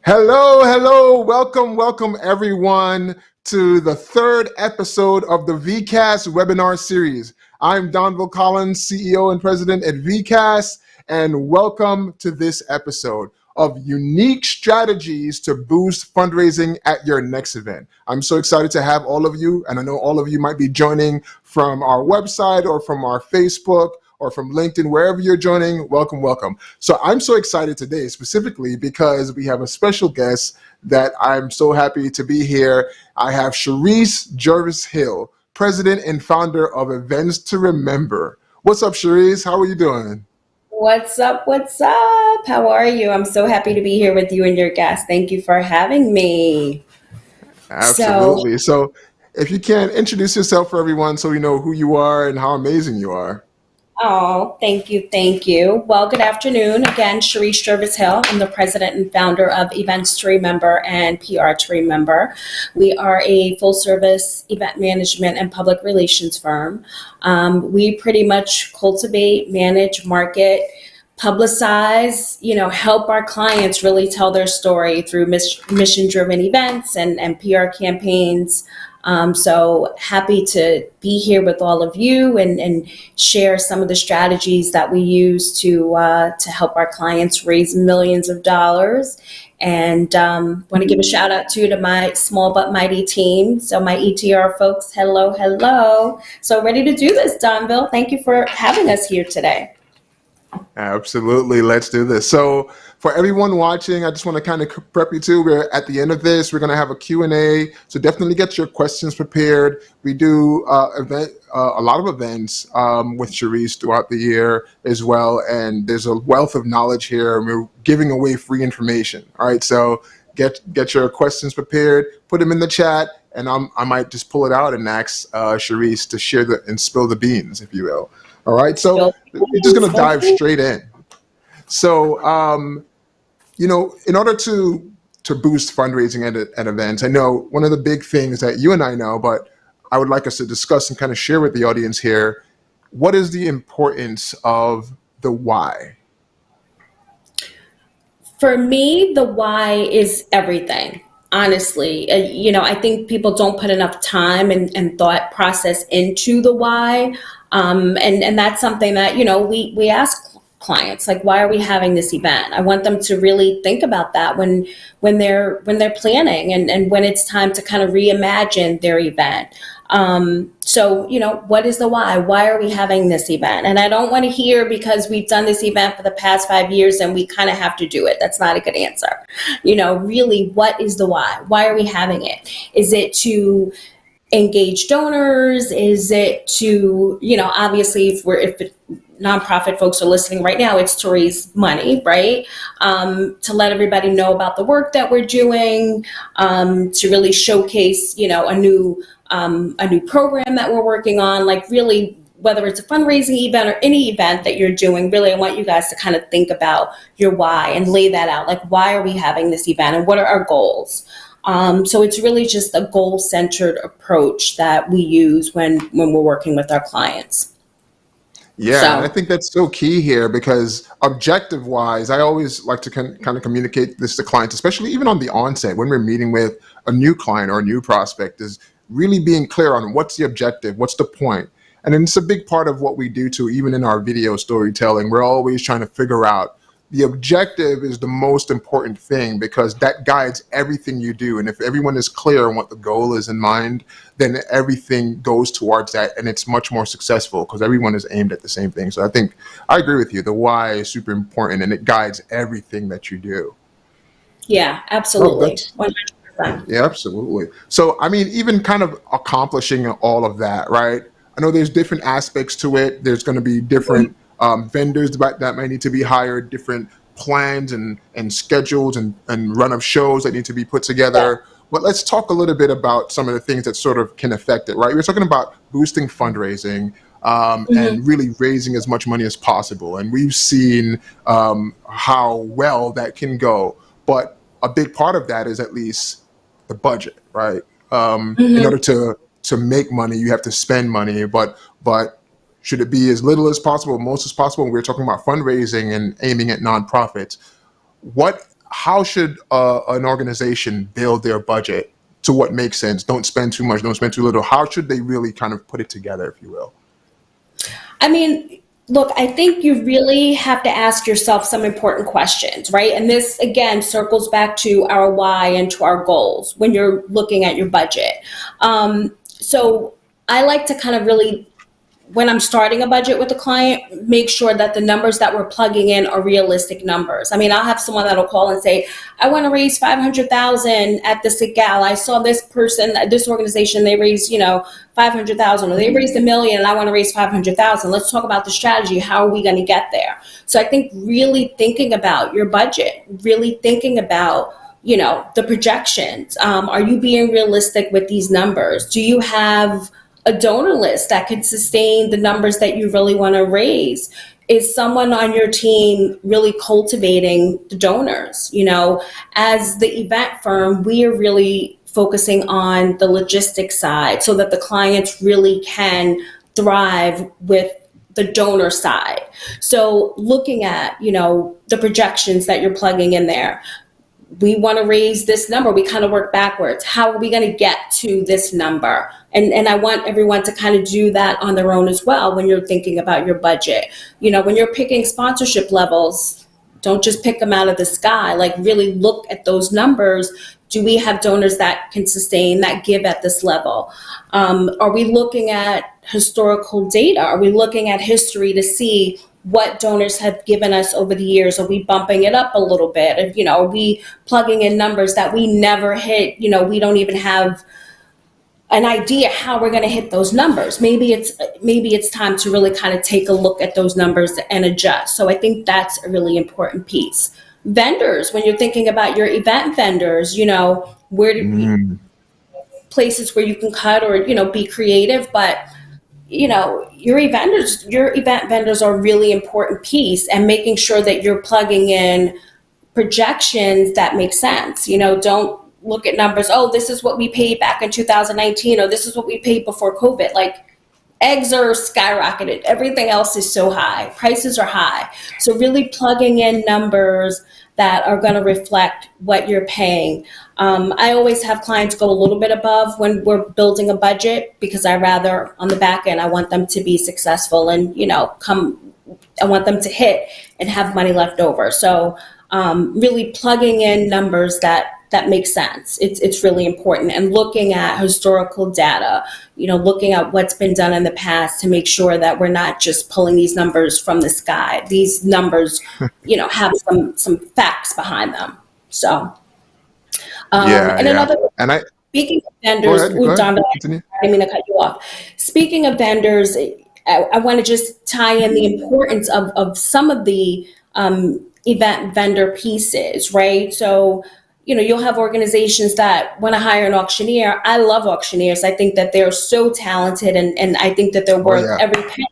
Hello, hello, welcome everyone to the third episode of the VeeKast webinar series. I'm Donville Collins, CEO and President at VeeKast, and welcome to this episode of unique strategies to boost fundraising at your next event. I'm so excited to have all of you, and I know all of you might be joining from our website or from our Facebook or from LinkedIn, wherever you're joining, welcome. So I'm so excited today, specifically because we have a special guest that I'm so happy to be here. I have Jervis-Hill, President and Founder of Events to Remember. What's up, Cherise? How are you doing? What's up? What's up? How are you? I'm so happy to be here with you and your guest. Thank you for having me. Absolutely. So if you can introduce yourself for everyone so we know who you are and how amazing you are. Oh, thank you. Thank you. Well, good afternoon. Again, Sharice Jervis-Hill. I'm the president and founder of Events to Remember and PR to Remember. We are a full service event management and public relations firm. We pretty much cultivate, manage, market, publicize, help our clients really tell their story through mission-driven events and PR campaigns. So happy to be here with all of you and share some of the strategies that we use to help our clients raise millions of dollars. And want to give a shout out to my small but mighty team. So my ETR folks, hello. So ready to do this, Donville. Thank you for having us here today. Absolutely. Let's do this. So for everyone watching, I just want to kind of prep you too. We're at the end of this. We're going to have a Q&A. So definitely get your questions prepared. We do a lot of events with Cherise throughout the year as well. And there's a wealth of knowledge here. And we're giving away free information. All right. So get your questions prepared, put them in the chat, and I might just pull it out and ask Cherise to share and spill the beans, if you will. All right, so we're just going to dive straight in. So, in order to boost fundraising at events, I know one of the big things that you and I know, but I would like us to discuss and kind of share with the audience here, what is the importance of the why? For me, the why is everything. Honestly, I think people don't put enough time and thought process into the why. And that's something that, we ask clients, like, why are we having this event? I want them to really think about that when they're planning and when it's time to kind of reimagine their event. So, what is the why? Why are we having this event? And I don't want to hear because we've done this event for the past 5 years and we kind of have to do it. That's not a good answer. Really, what is the why? Why are we having it? Is it to engage donors? Is it to, obviously if nonprofit folks are listening right now, it's to raise money, right? To let everybody know about the work that we're doing, to really showcase, a new program that we're working on, like really, whether it's a fundraising event or any event that you're doing, really, I want you guys to kind of think about your why and lay that out. Like, why are we having this event and what are our goals? So it's really just a goal-centered approach that we use when we're working with our clients. Yeah, and I think that's so key here because objective-wise, I always like to kind of communicate this to clients, especially even on the onset when we're meeting with a new client or a new prospect, is really being clear on what's the objective, what's the point. And then it's a big part of what we do too, even in our video storytelling. We're always trying to figure out the objective is the most important thing because that guides everything you do. And if everyone is clear on what the goal is in mind, then everything goes towards that and it's much more successful because everyone is aimed at the same thing. So I think I agree with you. The why is super important and it guides everything that you do. Yeah, absolutely. 100%. Yeah, absolutely. So, I mean, even kind of accomplishing all of that, right? I know there's different aspects to it. There's going to be different vendors that might need to be hired, different plans and schedules and run of shows that need to be put together. Yeah. But let's talk a little bit about some of the things that sort of can affect it, right? We're talking about boosting fundraising and really raising as much money as possible. And we've seen how well that can go. But a big part of that is at least the budget, right? In order to make money, you have to spend money, but should it be as little as possible, most as possible? When we're talking about fundraising and aiming at nonprofits, how should an organization build their budget to what makes sense? Don't spend too much, don't spend too little. How should they really kind of put it together, if you will? I mean, look, I think you really have to ask yourself some important questions, right? And this, again, circles back to our why and to our goals when you're looking at your budget. So I like to kind of really, when I'm starting a budget with a client, make sure that the numbers that we're plugging in are realistic numbers. I mean, I'll have someone that'll call and say, I want to raise 500,000 at this gal. I saw this person, this organization, they raised, 500,000, or they raised $1 million and I want to raise 500,000. Let's talk about the strategy. How are we going to get there? So I think really thinking about your budget, really thinking about the projections. Are you being realistic with these numbers? Do you have a donor list that could sustain the numbers that you really want to raise? Is someone on your team really cultivating the donors? As the event firm, we are really focusing on the logistics side so that the clients really can thrive with the donor side. So looking at, the projections that you're plugging in there. We want to raise this number. We kind of work backwards. How are we going to get to this number? And I want everyone to kind of do that on their own as well when you're thinking about your budget. When you're picking sponsorship levels, don't just pick them out of the sky. Like, really look at those numbers. Do we have donors that can sustain, that give at this level? Are we looking at historical data? Are we looking at history to see what donors have given us over the years? Are we bumping it up a little bit? Are we plugging in numbers that we never hit? We don't even have an idea how we're going to hit those numbers. Maybe it's time to really kind of take a look at those numbers and adjust. So I think that's a really important piece. Vendors, when you're thinking about your event vendors, places where you can cut or be creative, but your event vendors are a really important piece, and making sure that you're plugging in projections that make sense. Don't look at numbers. Oh, this is what we paid back in 2019, or this is what we paid before COVID. Like, eggs are skyrocketed. Everything else is so high. Prices are high. So really plugging in numbers that are going to reflect what you're paying. I always have clients go a little bit above when we're building a budget, because I rather, on the back end, I want them to be successful and, I want them to hit and have money left over. So really plugging in numbers that make sense. It's really important, and looking at historical data, looking at what's been done in the past to make sure that we're not just pulling these numbers from the sky. These numbers, have some facts behind them. So, another, and speaking of vendors, Donda, I didn't mean to cut you off. Speaking of vendors, I want to just tie in the importance of some of the event vendor pieces, right? So, you'll have organizations that want to hire an auctioneer. I love auctioneers. I think that they're so talented, and I think that they're worth every penny.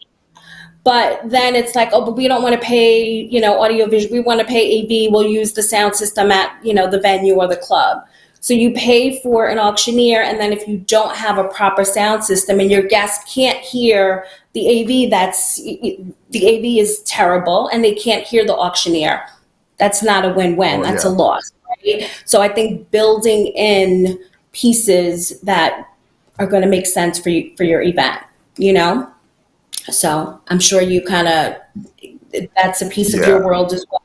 But then it's like, but we don't want to pay, audio visual. We want to pay AV. We'll use the sound system at, the venue or the club. So you pay for an auctioneer, and then if you don't have a proper sound system and your guests can't hear the AV, the AV is terrible, and they can't hear the auctioneer. That's not a win-win. That's a loss. Right? So I think building in pieces that are going to make sense for your event, So I'm sure you that's a piece of your world as well.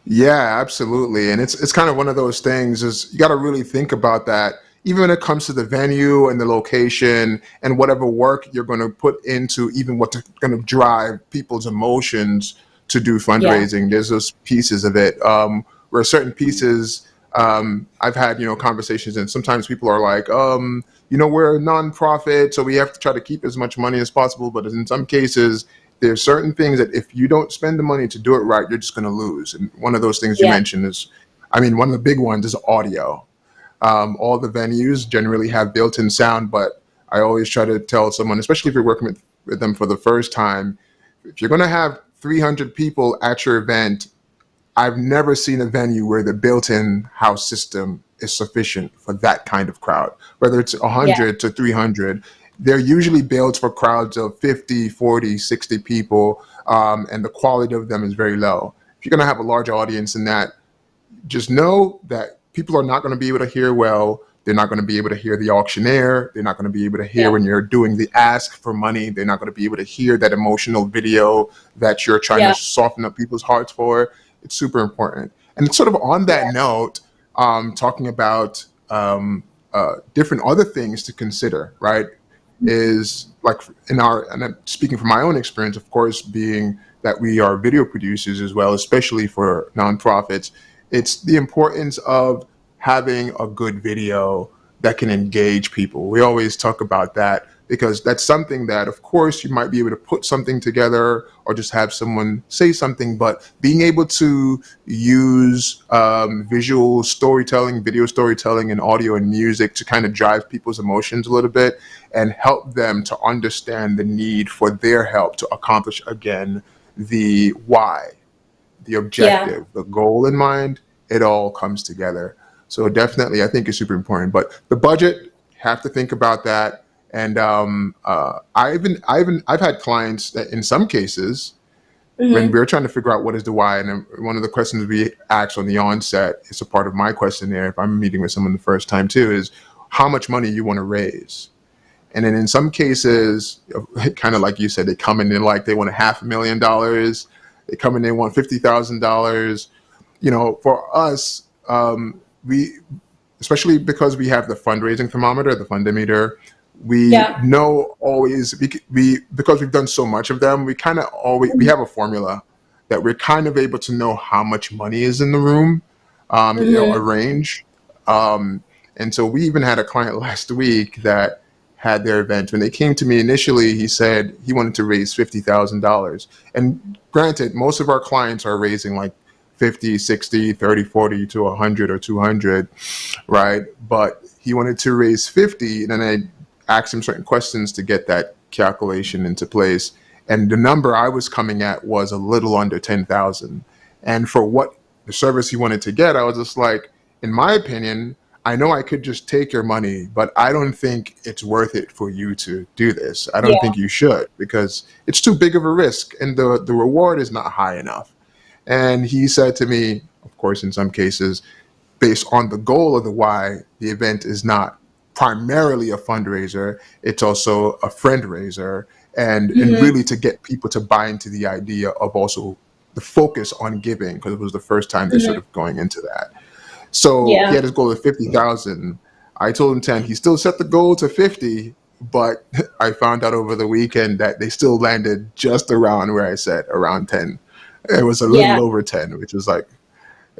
Yeah, absolutely. And it's kind of one of those things is you got to really think about that, even when it comes to the venue and the location and whatever work you're going to put into even what's going to drive people's emotions to do fundraising. There's those pieces of it where certain pieces I've had, conversations, and sometimes people are like, we're a nonprofit, so we have to try to keep as much money as possible. But in some cases, there's certain things that if you don't spend the money to do it right, you're just going to lose. And one of those things you mentioned is, one of the big ones is audio. All the venues generally have built-in sound, but I always try to tell someone, especially if you're working with them for the first time, if you're going to have 300 people at your event, I've never seen a venue where the built-in house system is sufficient for that kind of crowd. Whether it's 100 to 300, they're usually built for crowds of 50, 40, 60 people, and the quality of them is very low. If you're going to have a large audience in that, just know that people are not going to be able to hear well. They're not going to be able to hear the auctioneer. They're not going to be able to hear Yeah. when you're doing the ask for money. They're not going to be able to hear that emotional video that you're trying to Yeah. soften up people's hearts for. It's super important. And sort of on that note, talking about different other things to consider, right? Is like in our, and I'm speaking from my own experience, of course, being that we are video producers as well, especially for nonprofits, it's the importance of having a good video that can engage people. We always talk about that because that's something that, of course, you might be able to put something together or just have someone say something, but being able to use visual storytelling, video storytelling, and audio and music to kind of drive people's emotions a little bit and help them to understand the need for their help to accomplish, again, the why, the Yeah. objective, the goal in mind, it all comes together. So definitely, I think it's super important. But the budget, have to think about that. And I've had clients that, in some cases, when Hmm. we're trying to figure out what is the why, and one of the questions we ask on the onset, it's a part of my questionnaire if I'm meeting with someone the first time too, is how much money you want to raise. And then in some cases, kind of like you said, they come in and like they want $500,000. They come in, they want $50,000. For us, we, especially because we have the fundraising thermometer, the fundometer, we Yeah. know always, we because we've done so much of them, we kind of always, we have a formula that we're kind of able to know how much money is in the room, a Hmm. range. Um, and so we even had a client last week that had their event. When they came to me initially, he said he wanted to raise $50,000. And granted, most of our clients are raising like 50, 60, 30, 40 to 100 or 200, right? But he wanted to raise 50, and then I asked him certain questions to get that calculation into place. And the number I was coming at was a little under 10,000. And for what the service he wanted to get, I was just like, in my opinion, I know I could just take your money, but I don't think it's worth it for you to do this. I don't Yeah. think you should because it's too big of a risk and the reward is not high enough. And he said to me, of course, in some cases, based on the goal of the why, the event is not primarily a fundraiser, it's also a friend raiser, and Hmm. really to get people to buy into the idea of also the focus on giving because it was the first time they're sort Hmm. of going into that. So he Yeah. had his goal of 50,000. I told him 10. He still set the goal to 50, but I found out over the weekend that they still landed just around where I said, around 10. It was a Yeah. little over 10, which was like,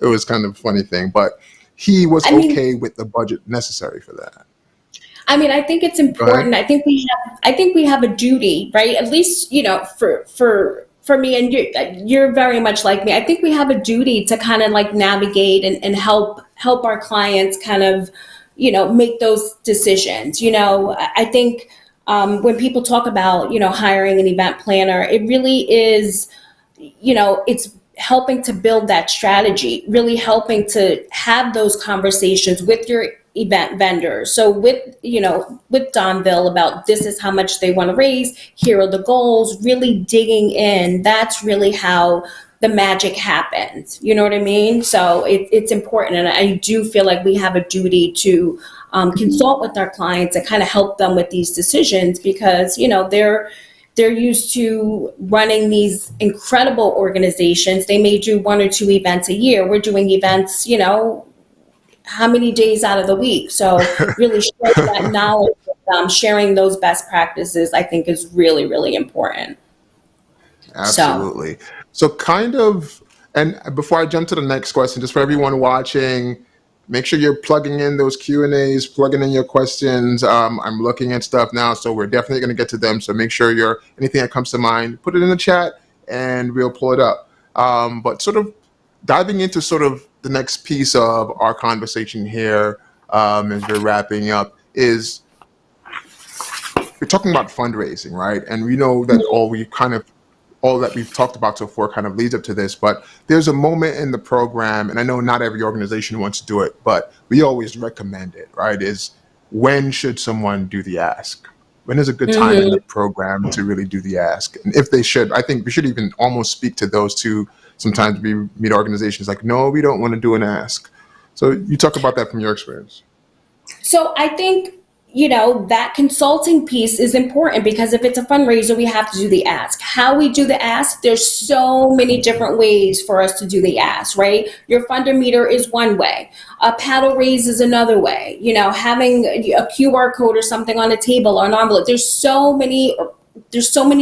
it was kind of a funny thing, but he was I mean, okay with the budget necessary for that. I think it's Go ahead. important. I think we have a duty, right? At least, for me, and you're very much like me. I think we have a duty to kind of like navigate and help our clients kind of, make those decisions. I think when people talk about, hiring an event planner, it really is, it's helping to build that strategy, really helping to have those conversations with your event vendors. So with Donville about this is how much they want to raise, here are the goals, really digging in. That's really how the magic happens. You know what I mean? So it's important. And I do feel like we have a duty to consult with our clients and kind of help them with these decisions because, they're used to running these incredible organizations. They may do one or two events a year. We're doing events, how many days out of the week. So really sharing that knowledge with them, sharing those best practices, I think is really, really important. So Absolutely. So kind of, and before I jump to the next question, just for everyone watching, make sure you're plugging in those Q&As, plugging in your questions. I'm looking at stuff now, so we're definitely going to get to them. So make sure you're, anything that comes to mind, put it in the chat and we'll pull it up. But sort of diving into sort of the next piece of our conversation here, as we're wrapping up, is we're talking about fundraising, right? And we know that all that we've talked about so far kind of leads up to this, but there's a moment in the program, and I know not every organization wants to do it, but we always recommend it, right? Is when should someone do the ask? When is a good time in the program to really do the ask? And if they should, I think we should even almost speak to those two. Sometimes we meet organizations like, no, we don't want to do an ask. So you talk about that from your experience. So I think, that consulting piece is important because if it's a fundraiser, we have to do the ask. How we do the ask, there's so many different ways for us to do the ask, right? Your funder meter is one way. A paddle raise is another way. Having a QR code or something on a table or an envelope. There's so many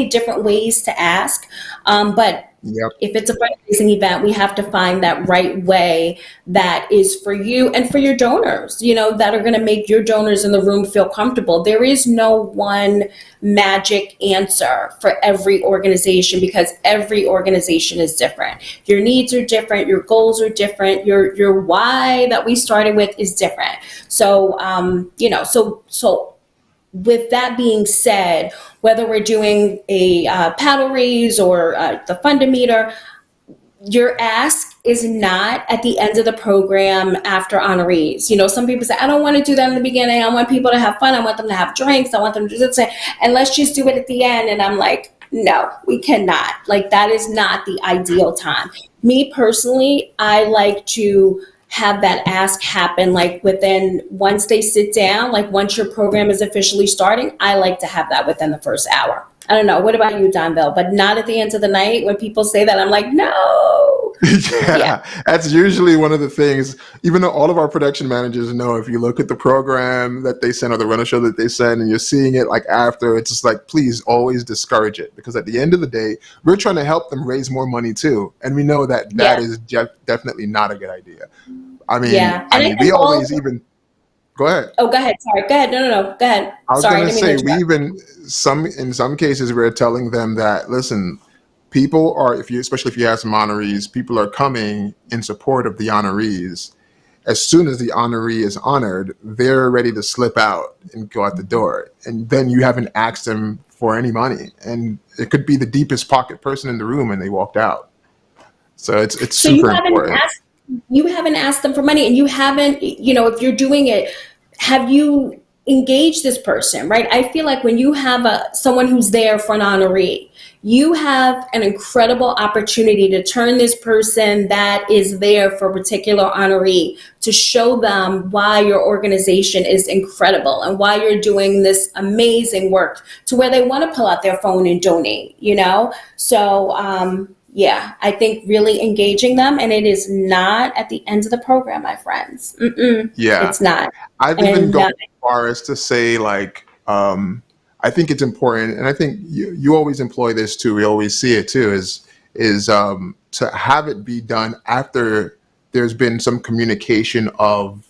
different ways to ask. But Yep. if it's a fundraising event, we have to find that right way that is for you and for your donors, that are going to make your donors in the room feel comfortable. There is no one magic answer for every organization because every organization is different. Your needs are different. Your goals are different. Your why that we started with is different. So, so with that being said, whether we're doing a paddle raise or the funder meter, your ask is not at the end of the program after honorees. Some people say, I don't want to do that in the beginning. I want people to have fun. I want them to have drinks. I want them to just say, and let's just do it at the end. And I'm like, no, we cannot. Like, that is not the ideal time. Me personally, I like to have that ask happen like once they sit down, like once your program is officially starting, I like to have that within the first hour. I don't know. What about you, Donville? But not at the end of the night. When people say that, I'm like, no. Yeah, that's usually one of the things, even though all of our production managers know, if you look at the program that they send or the runner show that they send and you're seeing it like after, it's just like, please always discourage it. Because at the end of the day, we're trying to help them raise more money too. And we know that is definitely not a good idea. I mean, we always even, go ahead. Oh, go ahead. Sorry. Go ahead. No. Go ahead. I was going to say, in some cases, we're telling them that, listen, people are, especially if you have some honorees, people are coming in support of the honorees. As soon as the honoree is honored, they're ready to slip out and go out the door. And then you haven't asked them for any money. And it could be the deepest pocket person in the room and they walked out. So it's super important. You haven't asked them for money, and you haven't, if you're doing it, have you engaged this person, right? I feel like when you have someone who's there for an honoree, you have an incredible opportunity to turn this person that is there for a particular honoree to show them why your organization is incredible and why you're doing this amazing work to where they want to pull out their phone and donate, So, I think really engaging them, and it is not at the end of the program, my friends. Yeah, it's not. I've even gone as far as to say, like, I think it's important, and I think you always employ this too. We always see it too. Is to have it be done after there's been some communication of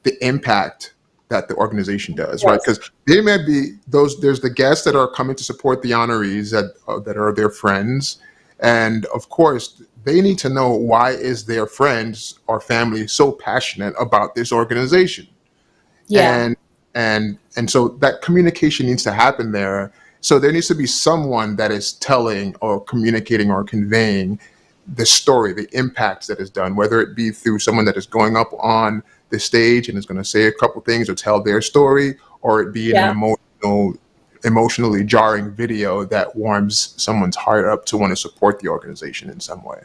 the impact that the organization does, right? Because there may be there's the guests that are coming to support the honorees that are their friends. And of course, they need to know why is their friends or family so passionate about this organization. Yeah. And so that communication needs to happen there. So there needs to be someone that is telling or communicating or conveying the story, the impacts that is done, whether it be through someone that is going up on the stage and is going to say a couple things or tell their story, or it be an emotionally jarring video that warms someone's heart up to want to support the organization in some way.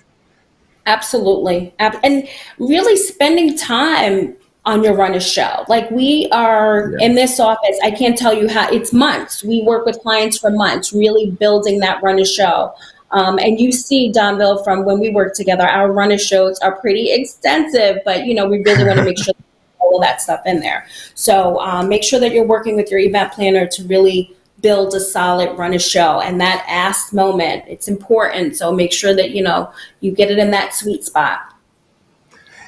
Absolutely. And really spending time on your runner show. Like, we are in this office, I can't tell you how, it's months. We work with clients for months, really building that runner show. And you see, Donville, from when we work together, our runner shows are pretty extensive, but we really want to make sure all of that stuff in there. So make sure that you're working with your event planner to really build a solid runner show. And that ask moment, it's important. So make sure that, you get it in that sweet spot.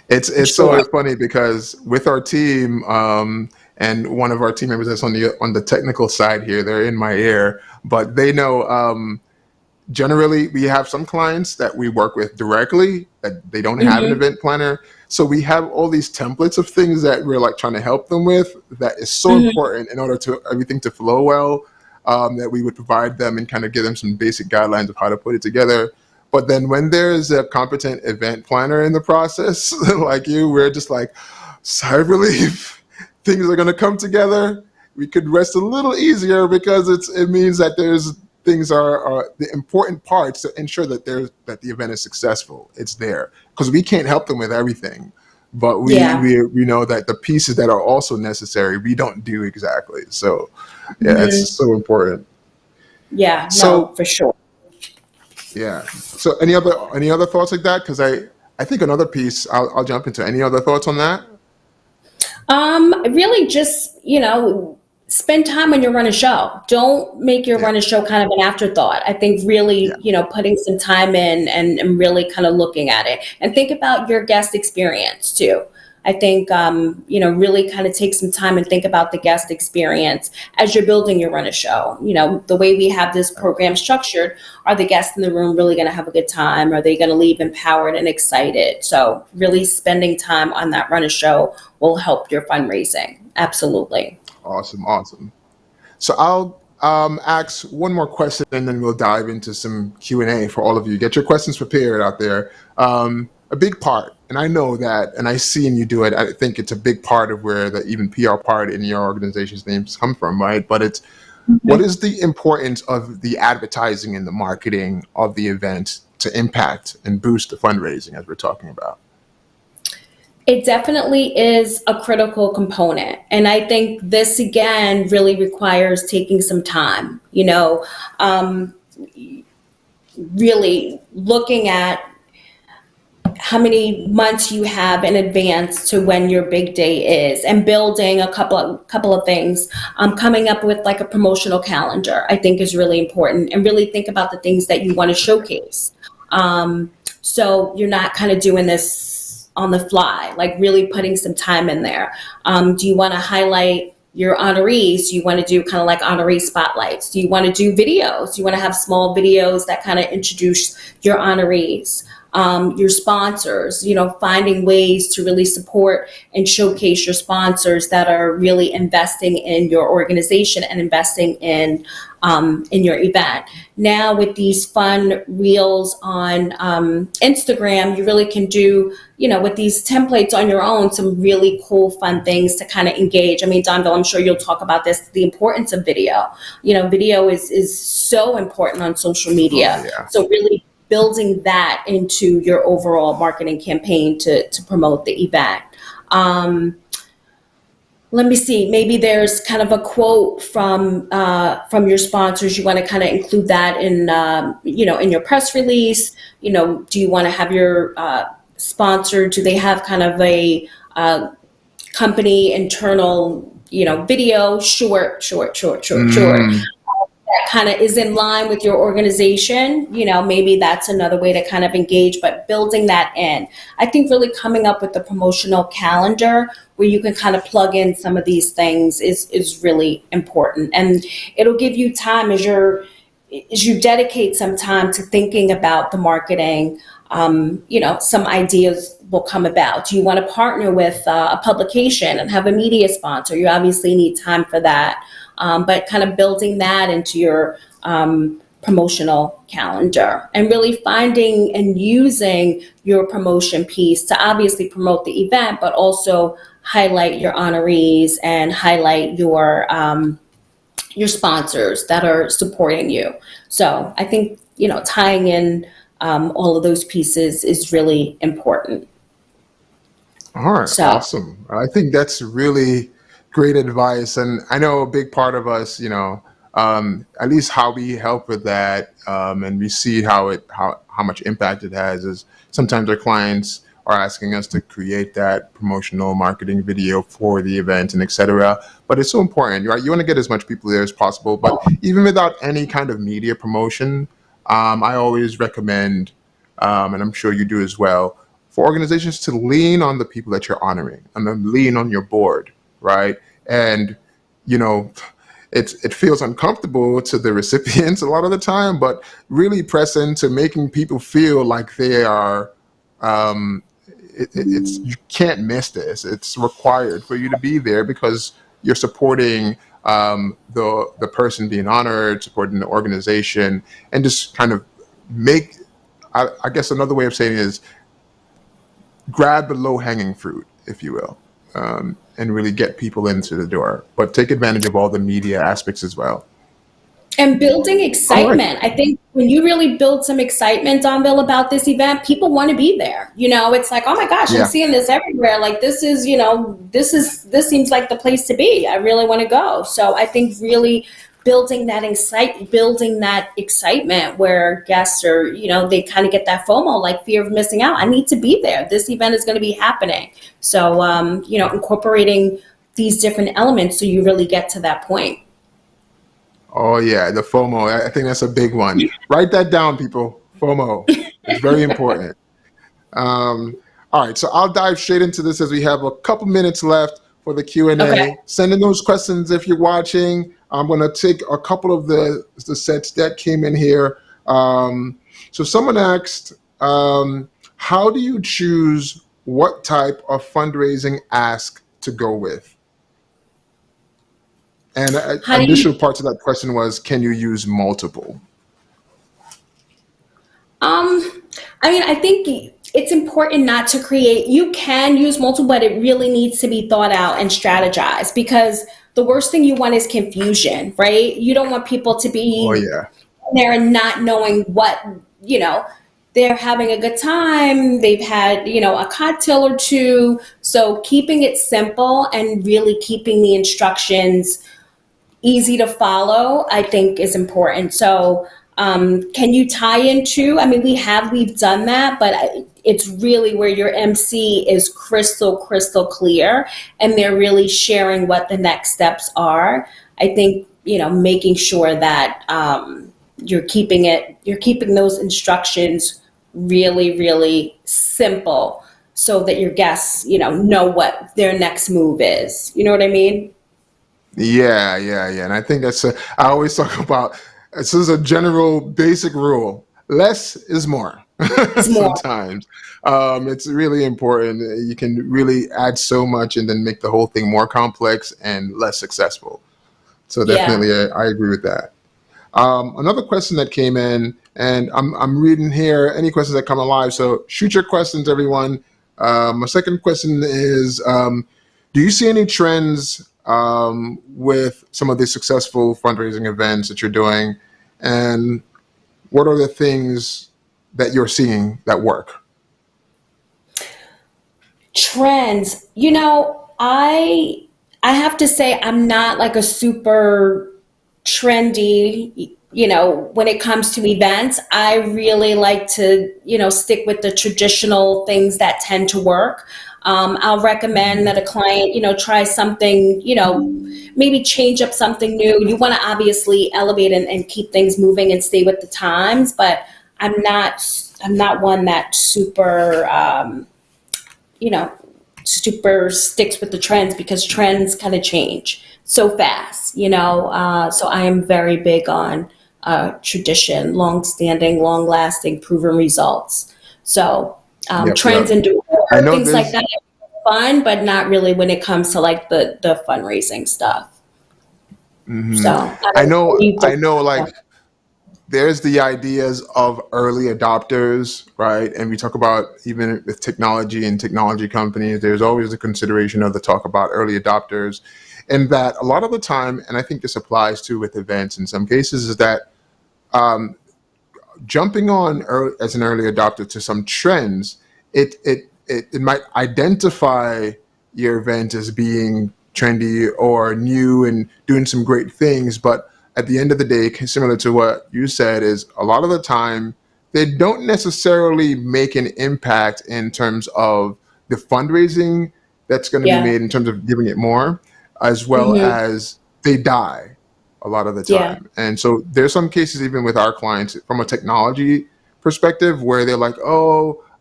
It's so funny because with our team, and one of our team members that's on the technical side here, they're in my ear, but they know, generally we have some clients that we work with directly that they don't have an event planner. So we have all these templates of things that we're like trying to help them with that is so important in order to everything to flow well, that we would provide them and kind of give them some basic guidelines of how to put it together. But then when there's a competent event planner in the process, like we're just like, sigh of relief, things are going to come together. we could rest a little easier because it means that there's things are the important parts to ensure that that the event is successful. It's there because we can't help them with everything, but Yeah. we know that the pieces that are also necessary we don't do exactly. So yeah, it's Hmm. so important. Yeah, no, So for sure. yeah. So any other thoughts like that? Because I think another piece I'll jump into. Any other thoughts on that? Really just, spend time when you're running a show. Don't make your Yeah. run a show kind of an afterthought. I think Yeah. really, putting some time in and really kind of looking at it and think about your guest experience too. I think, really kind of take some time and think about the guest experience as you're building your run a show. The way we have this program structured, are the guests in the room really going to have a good time? Are they going to leave empowered and excited? So really spending time on that run a show will help your fundraising. Absolutely. Awesome. Awesome. So I'll ask one more question, and then we'll dive into some Q&A for all of you. Get your questions prepared out there. A big part, and I know that, and I see and you do it. I think it's a big part of where the even PR part in your organization's names come from, right? But it's what is the importance of the advertising and the marketing of the event to impact and boost the fundraising as we're talking about? It definitely is a critical component. And I think this again really requires taking some time, um, really looking at how many months you have in advance to when your big day is and building a couple of things. Coming up with like a promotional calendar I think is really important, and really think about the things that you want to showcase. So you're not kind of doing this on the fly, like really putting some time in there. Do you want to highlight your honorees? Do you want to do kind of like honoree spotlights? Do you want to do videos? Do you want to have small videos that kind of introduce your honorees? Your sponsors, finding ways to really support and showcase your sponsors that are really investing in your organization and investing in your event. Now with these fun reels on Instagram, you really can do, with these templates on your own, some really cool, fun things to kind of engage. I mean, Donville, I'm sure you'll talk about this, the importance of video. Video is so important on social Oh media. yeah. So really building that into your overall marketing campaign to promote the event. Let me see. Maybe there's kind of a quote from your sponsors. You want to kind of include that in your press release. Do you want to have your sponsor? Do they have kind of a company internal video? Short. Mm, That kind of is in line with your organization, maybe that's another way to kind of engage, but building that in. I think really coming up with the promotional calendar where you can kind of plug in some of these things is really important. And it'll give you time as you dedicate some time to thinking about the marketing. Some ideas will come about. Do you want to partner with a publication and have a media sponsor? You obviously need time for that. But kind of building that into your promotional calendar and really finding and using your promotion piece to obviously promote the event, but also highlight your honorees and highlight your sponsors that are supporting you. So I think, tying in all of those pieces is really important. all right. So, Awesome. I think that's really great advice. And I know a big part of us, at least how we help with that, and we see how much impact it has is sometimes our clients are asking us to create that promotional marketing video for the event and et cetera. But it's so important, right? You want to get as much people there as possible. But even without any kind of media promotion, I always recommend, and I'm sure you do as well, for organizations to lean on the people that you're honoring and then lean on your board, right? And you know, it feels uncomfortable to the recipients a lot of the time, but really press into making people feel like they are. Um, it's you can't miss this. It's required for you to be there because you're supporting the person being honored, supporting the organization, and just kind of make. I guess another way of saying it is grab the low hanging fruit, if you will. and really get people into the door, but take advantage of all the media aspects as well. And building All right. excitement. I think when you really build some excitement, Donville, about this event, people want to be there. It's like, oh my gosh, I'm Yeah. seeing this everywhere. Like this seems like the place to be. I really want to go. So I think really building that excitement where guests are, they kind of get that FOMO, like fear of missing out. I need to be there. This event is going to be happening. So, incorporating these different elements so you really get to that point. Oh yeah, the FOMO. I think that's a big one. Write that down, people. FOMO. It's very important. All right, so I'll dive straight into this as we have a couple minutes left for the Q&A. Okay. Send in those questions if you're watching. I'm going to take a couple of the sets that came in here. So someone asked, how do you choose what type of fundraising ask to go with? And initial parts of that question was, can you use multiple? I think it's important not to create. You can use multiple, but it really needs to be thought out and strategized, because the worst thing you want is confusion, right? You don't want people to be there and not knowing what, they're having a good time. They've had, a cocktail or two. So keeping it simple and really keeping the instructions easy to follow, I think, is important. So can you tie into, we've done that, but it's really where your MC is crystal clear and they're really sharing what the next steps are. I think, making sure that you're keeping those instructions really, really simple so that your guests, know what their next move is. You know what I mean? Yeah. And I think I always talk about, this is a general basic rule. Less is more. Sometimes. It's really important. You can really add so much and then make the whole thing more complex and less successful. So definitely, I agree with that. Another question that came in, and I'm reading here any questions that come alive. So shoot your questions, everyone. My second question is, do you see any trends with some of the successful fundraising events that you're doing, and what are the things that you're seeing that work? Trends. I have to say I'm not like a super trendy, when it comes to events. I really like to, stick with the traditional things that tend to work. I'll recommend that a client, try something, maybe change up something new. You want to obviously elevate and keep things moving and stay with the times, but I'm not one that super, super sticks with the trends, because trends kind of change so fast, so I am very big on tradition, long-standing, long-lasting, proven results. So trends and things like that are fun, but not really when it comes to like the fundraising stuff. Mm-hmm. So I know, like there's the ideas of early adopters, right? And we talk about, even with technology and technology companies, there's always the consideration of the talk about early adopters. And that a lot of the time, and I think this applies to with events in some cases, is that jumping on as an early adopter to some trends, it might identify your event as being trendy or new and doing some great things. But at the end of the day, similar to what you said, is a lot of the time they don't necessarily make an impact in terms of the fundraising that's going to be made in terms of giving it more, as well as they die a lot of the time. And so there's some cases, even with our clients, from a technology perspective, where they're like,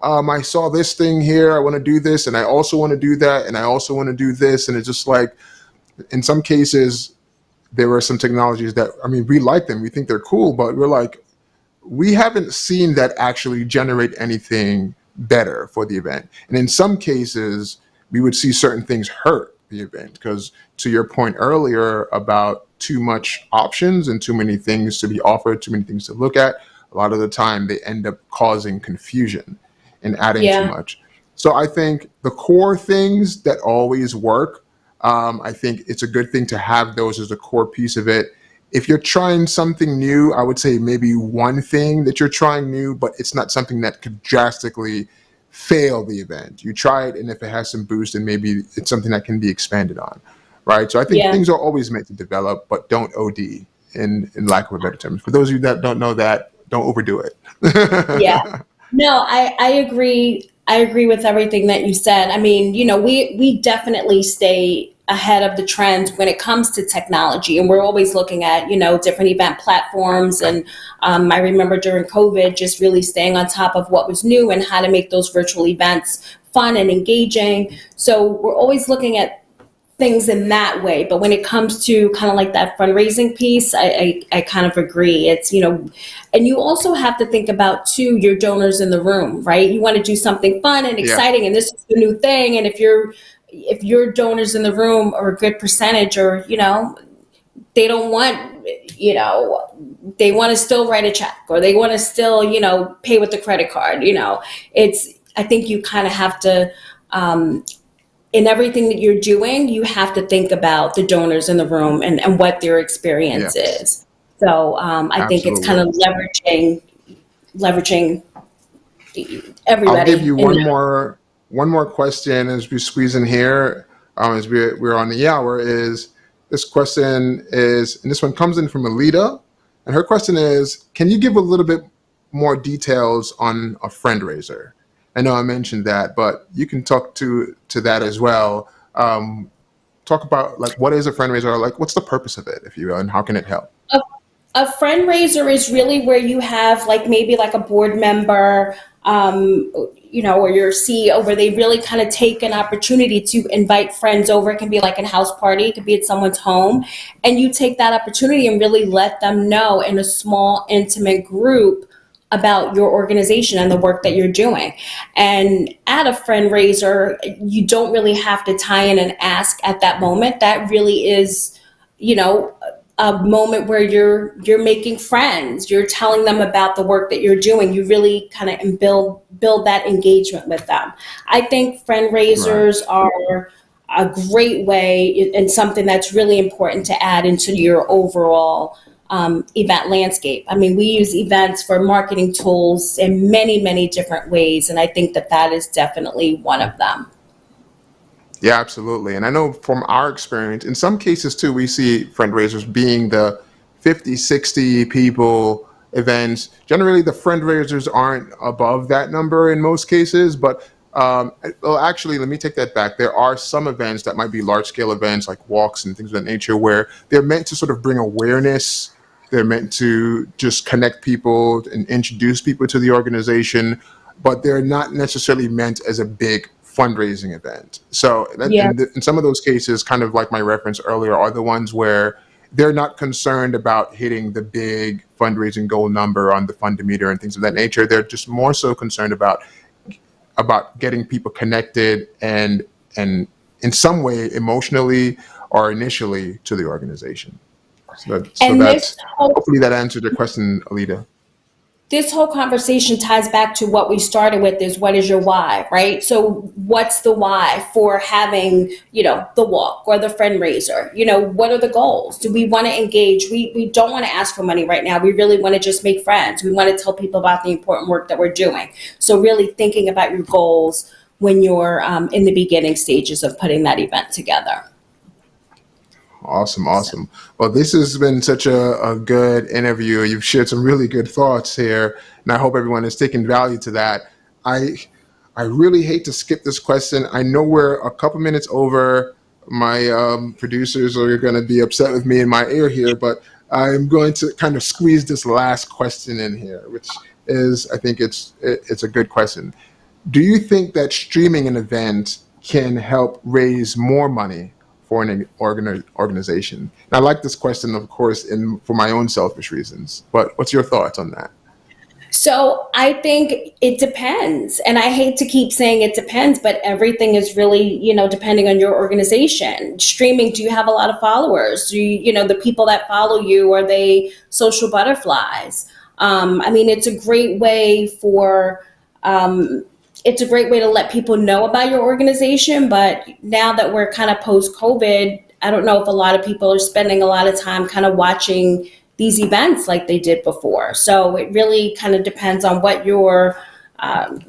I saw this thing here, I want to do this, and I also want to do that, and I also want to do this. And it's just like, in some cases, there were some technologies that, we like them, we think they're cool, but we're like, we haven't seen that actually generate anything better for the event. And in some cases, we would see certain things hurt the event, because to your point earlier about too much options and too many things to be offered, too many things to look at, a lot of the time they end up causing confusion and adding too much. So I think the core things that always work, I think it's a good thing to have those as a core piece of it. If you're trying something new, I would say maybe one thing that you're trying new, but it's not something that could drastically fail the event. You try it, and if it has some boost, then maybe it's something that can be expanded on, right? So I think Yeah. things are always meant to develop, but don't OD, in lack of a better term. For those of you that don't know that, don't overdo it. Yeah. No, I agree. I agree with everything that you said. I mean, we definitely stay ahead of the trends when it comes to technology, and we're always looking at, different event platforms. And I remember during COVID, just really staying on top of what was new and how to make those virtual events fun and engaging. So we're always looking at things in that way. But when it comes to kind of like that fundraising piece, I kind of agree. It's, and you also have to think about too, your donors in the room, right? You want to do something fun and Yeah, exciting, and this is the new thing. And if your donors in the room are a good percentage, or, they don't want, they want to still write a check, or they want to still, pay with the credit card, I think you kind of have to, in everything that you're doing, you have to think about the donors in the room, and what their experience yes, is. So I think it's kind absolutely. of leveraging I'll give everybody you in. one more question as we squeeze in here, as we're on the hour. Is this question is, and this one comes in from Alita, and her question is, can you give a little bit more details on a friend raiser? I know I mentioned that, but you can talk to that as well. Talk about like what is a friend raiser, like what's the purpose of it, if you will, and how can it help? A, a friend raiser is really where you have like maybe like a board member, or your CEO, where they really kind of take an opportunity to invite friends over. It can be like a house party, it could be at someone's home, and you take that opportunity and really let them know in a small, intimate group about your organization and the work that you're doing. And at a friend raiser, you don't really have to tie in and ask at that moment. That really is, you know, a moment where you're making friends. You're telling them about the work that you're doing. You really kind of build that engagement with them. I think friend Right. raisers are a great way, and something that's really important to add into your overall event landscape. I mean, we use events for marketing tools in many, many different ways, and I think that that is definitely one of them. Yeah, absolutely. And I know from our experience, in some cases too, we see friend raisers being the 50, 60 people events. Generally, the friend raisers aren't above that number in most cases, but well, actually, let me take that back. There are some events that might be large scale events like walks and things of that nature where they're meant to sort of bring awareness. They're meant to just connect people and introduce people to the organization, but they're not necessarily meant as a big fundraising event. So, Yeah. in some of those cases, kind of like my reference earlier, are the ones where they're not concerned about hitting the big fundraising goal number on the fundometer and things of that nature. They're just more so concerned about getting people connected and in some way emotionally or initially to the organization. So And this that's whole hopefully that answered your question, Alita. this whole conversation ties back to what we started with, is what is your why, right? So what's the why for having, the walk or the fundraiser? What are the goals? Do we want to engage? We don't want to ask for money right now. We really want to just make friends. We want to tell people about the important work that we're doing. So really thinking about your goals when you're in the beginning stages of putting that event together. Awesome, So, awesome. Well, this has been such a good interview. You've shared some really good thoughts here, and I hope everyone is taking value to that. I I really hate to skip this question. I know we're a couple minutes over. My producers are going to be upset with me in my ear here, but I'm going to kind of squeeze this last question in here, which is, I think it's a good question. Do you think that streaming an event can help raise more money for an organization? And I like this question, of course, for my own selfish reasons. But what's your thoughts on that? So I think it depends. And I hate to keep saying it depends, but everything is really, depending on your organization. Streaming, do you have a lot of followers? The people that follow you, are they social butterflies? I mean, it's a great way for it's a great way to let people know about your organization. But now that we're kind of post COVID, I don't know if a lot of people are spending a lot of time kind of watching these events like they did before. So it really kind of depends on what um,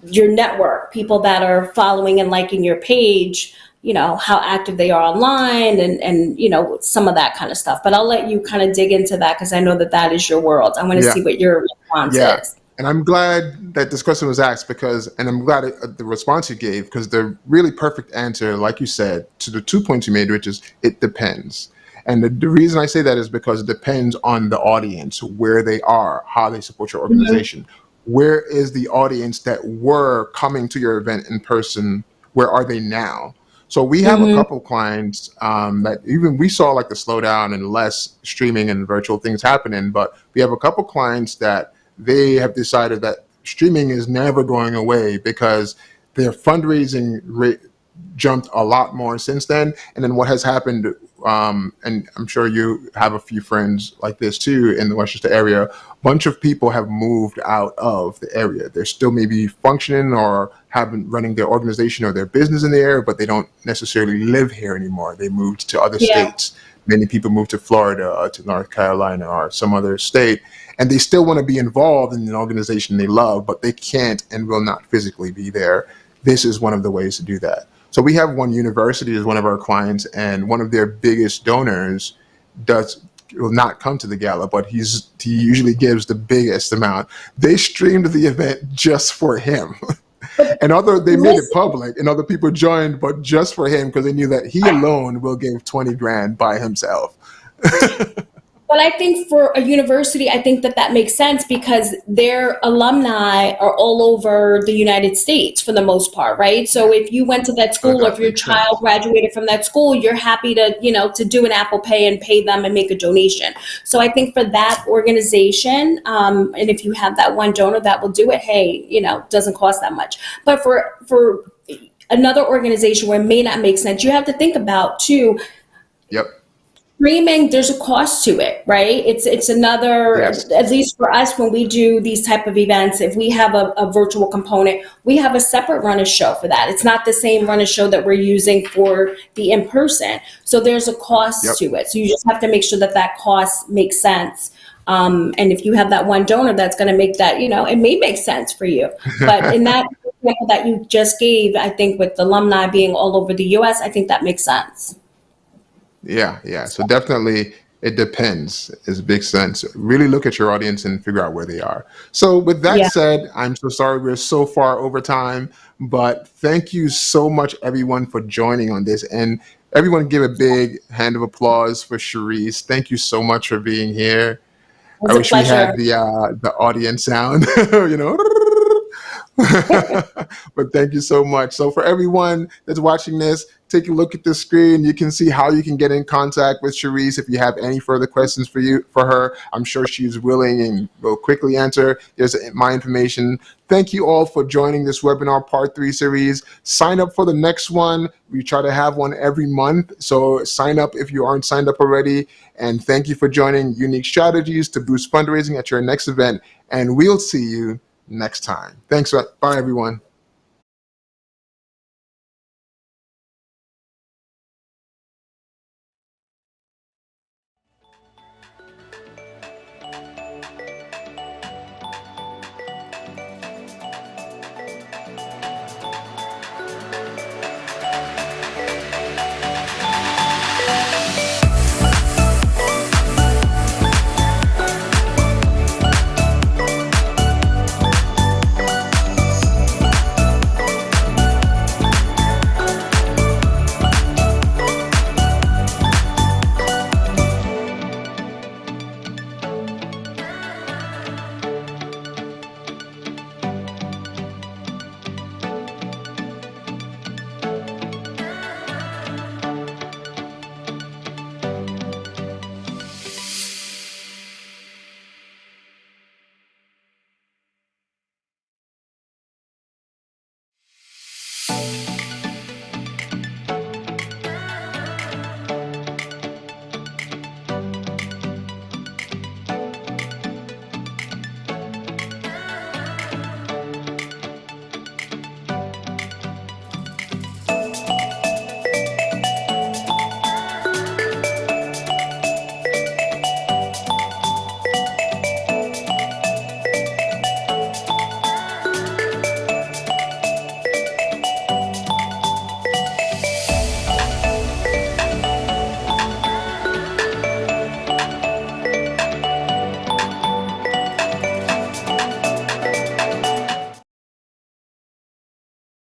your network, people that are following and liking your page, how active they are online and some of that kind of stuff. But I'll let you kind of dig into that because I know that that is your world. I want to Yeah. see what your response Yeah. is. And I'm glad that this question was asked and I'm glad the response you gave, because the really perfect answer, like you said, to the 2 points you made, which is it depends. And the reason I say that is because it depends on the audience, where they are, how they support your Mhm. organization. Where is the audience that were coming to your event in person? Where are they now? So we have a Mhm. couple clients that even we saw like the slowdown and less streaming and virtual things happening, but we have a couple clients that they have decided that streaming is never going away because their fundraising rate jumped a lot more since then. And then what has happened, and I'm sure you have a few friends like this too in the Westchester area, a bunch of people have moved out of the area. They're still maybe functioning or having running their organization or their business in the area, but they don't necessarily live here anymore. They moved to other Yeah. states. Many people moved to Florida or to North Carolina or some other state, and they still want to be involved in an organization they love, but they can't and will not physically be there. This is one of the ways to do that. So we have one university as one of our clients, and one of their biggest donors does will not come to the gala, but he usually gives the biggest amount. They streamed the event just for him. But And other they made it listen, public and other people joined, but just for him because they knew that he alone will give 20 grand by himself. but I think for a university, I think that that makes sense because their alumni are all over the United States for the most part, right? So if you went to that So school or if that your makes child sense. graduated from that school, you're happy to do an Apple Pay and pay them and make a donation. So I think for that organization, and if you have that one donor that will do it, hey, it doesn't cost that much. But for another organization where it may not make sense, you have to think about too, Yep. streaming, there's a cost to it, right? It's another, Yes. at least for us, when we do these type of events, if we have a virtual component, we have a separate run of show for that. It's not the same run of show that we're using for the in-person. So there's a cost Yep. to it. So you just have to make sure that that cost makes sense. And if you have that one donor that's going to make that, it may make sense for you. But in that example that you just gave, I think with the alumni being all over the US, I think that makes sense. Yeah, yeah. So definitely it depends is a big sense. Really look at your audience and figure out where they are. So with that Yeah. said, I'm so sorry we're so far over time, but thank you so much everyone for joining on this. And everyone give a big hand of applause for Cherise. Thank you so much for being here. It I was a wish we pleasure. had the audience sound, you know. But thank you so much. So for everyone that's watching this, take a look at the screen. You can see how you can get in contact with Cherise if you have any further questions for her. I'm sure she's willing and will quickly answer. There's my information. Thank you all for joining this webinar part 3 series. Sign up for the next one. We try to have one every month. So sign up if you aren't signed up already. And thank you for joining Unique Strategies to Boost Fundraising at your next event. And we'll see you next time. Thanks. Bye, everyone.